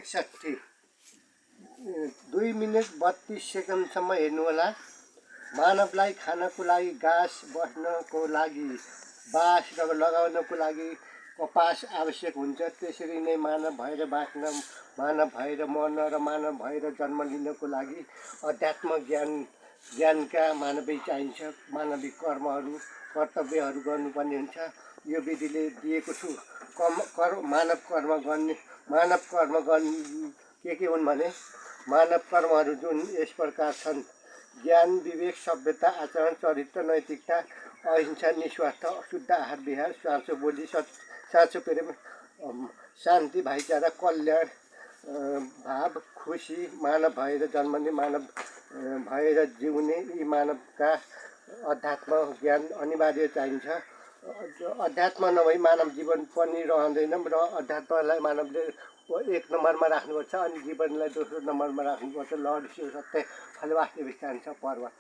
61 2 minute 32 सेकेन्डसम्म हेर्नुहोला। मानवलाई खानको लागि घाँस, बस्नको लागि बास र लगाउनको लागि कपास आवश्यक हुन्छ। त्यसरी नै मानव भएर बाँच्न, मानव भएर मर्न र मानव भएर जन्म लिनको लागि अध्यात्म ज्ञानका मानवीय चाहिन्छ। मानवीय कर्तव्यहरू गर्नुपर्ने हुन्छ। यो विधिले दिएको छु। मानव कर्म गर्ने के हुन् भने मानव कर्महरू जुन यस प्रकार छन्: ज्ञान, विवेक, सभ्यता, आचरण, चरित्र, नैतिकता, अहिंसा, निस्वार्थ, शुद्ध आहार विहार, साँचो बोली, साँचो प्रेम, शान्ति, भाइचारा, कल्याण भाव, खुसी, मानव भएर जन्मने, मानव भएर जिउने, यी मानवका अध्यात्म ज्ञान अनिवार्य चाहिन्छ। अध्यात्म नभई मानव जीवन पनि रहँदैन र अध्यात्मलाई मानवले 1 नम्बरमा राख्नुपर्छ अनि जीवनलाई दोस्रो नम्बरमा राख्नुपर्छ। लर्ड शिव सत्य फल वास्तविक पर्वत।